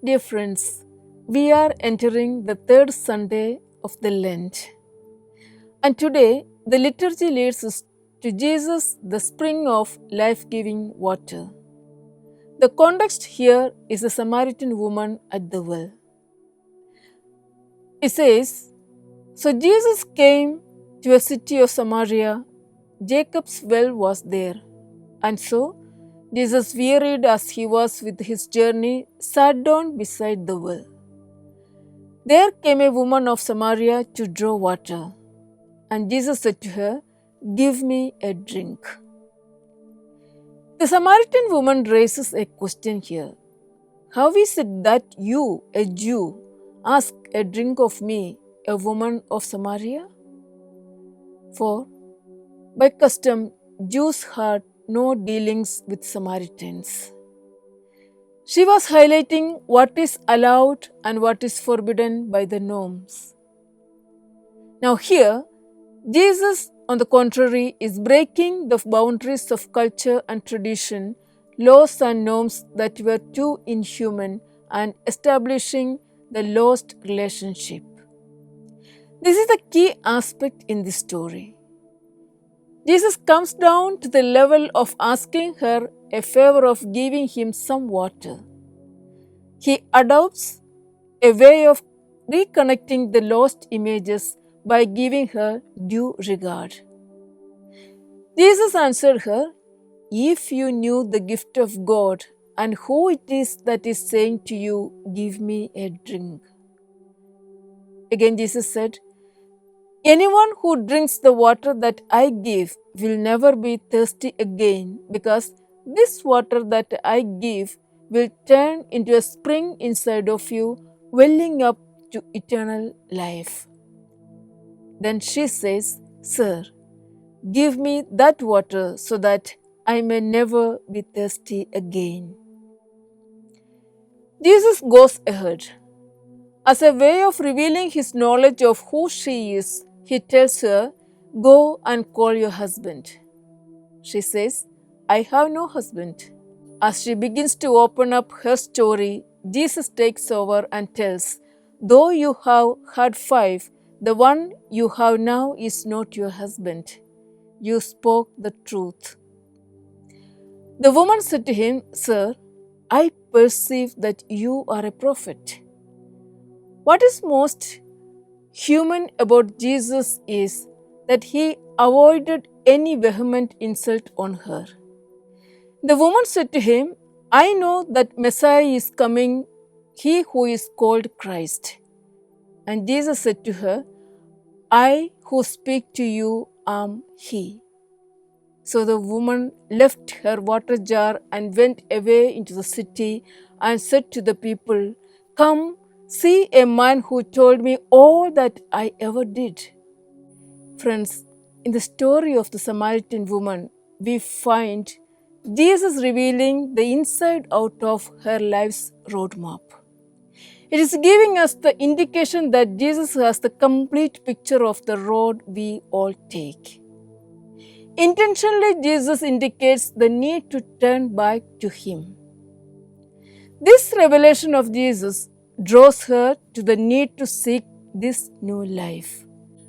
Dear friends, we are entering the third Sunday of the Lent. And today, the liturgy leads us to Jesus, the spring of life-giving water. The context here is the Samaritan woman at the well. It says, So Jesus came to a city of Samaria. Jacob's well was there. And so, Jesus, wearied as he was with his journey, sat down beside the well. There came a woman of Samaria to draw water. And Jesus said to her, Give me a drink. The Samaritan woman raises a question here. How is it that you, a Jew, ask a drink of me, a woman of Samaria? For by custom, Jews had no dealings with Samaritans. She was highlighting what is allowed and what is forbidden by the norms. Now here, Jesus, on the contrary, is breaking the boundaries of culture and tradition, laws and norms that were too inhuman, and establishing the lost relationship. This is the key aspect in this story. Jesus comes down to the level of asking her a favor of giving him some water. He adopts a way of reconnecting the lost images by giving her due regard. Jesus answered her, If you knew the gift of God and who it is that is saying to you, Give me a drink. Again Jesus said, Anyone who drinks the water that I give will never be thirsty again, because this water that I give will turn into a spring inside of you, welling up to eternal life. Then she says, Sir, give me that water so that I may never be thirsty again. Jesus goes ahead. As a way of revealing his knowledge of who she is, he tells her, Go and call your husband. She says, I have no husband. As she begins to open up her story, Jesus takes over and tells, Though you have had 5, the one you have now is not your husband. You spoke the truth. The woman said to him, Sir, I perceive that you are a prophet. What is most human about Jesus is that he avoided any vehement insult on her. The woman said to him, I know that Messiah is coming, he who is called Christ. And Jesus said to her, I who speak to you am he. So the woman left her water jar and went away into the city and said to the people, Come, see a man who told me all that I ever did. Friends, in the story of the Samaritan woman, we find Jesus revealing the inside out of her life's roadmap. It is giving us the indication that Jesus has the complete picture of the road we all take. Intentionally, Jesus indicates the need to turn back to him. This revelation of Jesus draws her to the need to seek this new life,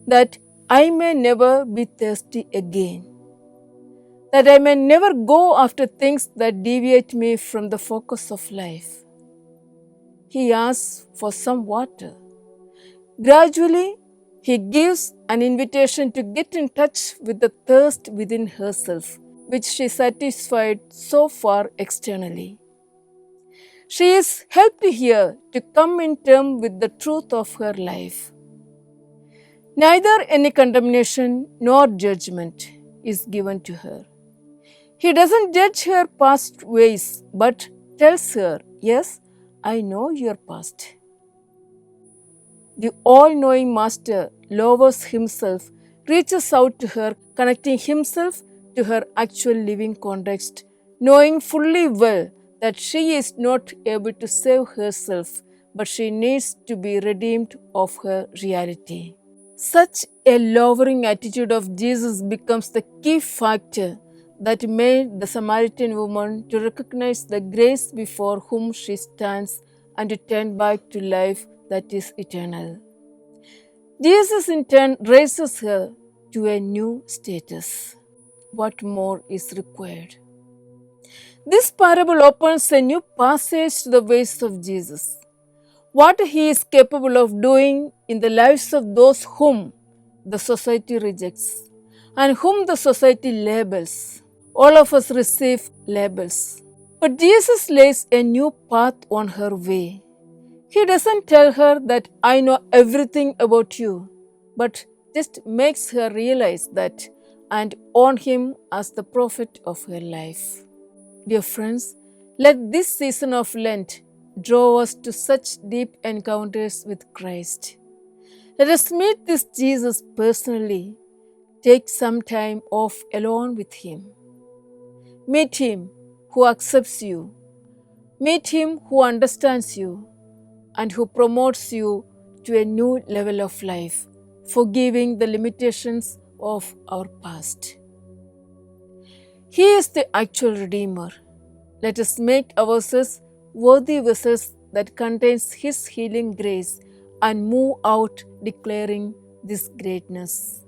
that I may never be thirsty again, that I may never go after things that deviate me from the focus of life. He asks for some water. Gradually, he gives an invitation to get in touch with the thirst within herself, which she satisfied so far externally. She is helped here to come in terms with the truth of her life. Neither any condemnation nor judgment is given to her. He doesn't judge her past ways, but tells her, Yes, I know your past. The all-knowing Master lowers himself, reaches out to her, connecting himself to her actual living context, knowing fully well that she is not able to save herself, but she needs to be redeemed of her reality. Such a lowering attitude of Jesus becomes the key factor that made the Samaritan woman to recognize the grace before whom she stands and to turn back to life that is eternal. Jesus in turn raises her to a new status. What more is required? This parable opens a new passage to the ways of Jesus. What he is capable of doing in the lives of those whom the society rejects and whom the society labels. All of us receive labels. But Jesus lays a new path on her way. He doesn't tell her that I know everything about you, but just makes her realize that and own him as the prophet of her life. Dear friends, let this season of Lent draw us to such deep encounters with Christ. Let us meet this Jesus personally. Take some time off alone with him. Meet him who accepts you. Meet him who understands you and who promotes you to a new level of life, forgiving the limitations of our past. He is the actual Redeemer. Let us make ourselves worthy vessels that contains His healing grace and move out declaring this greatness.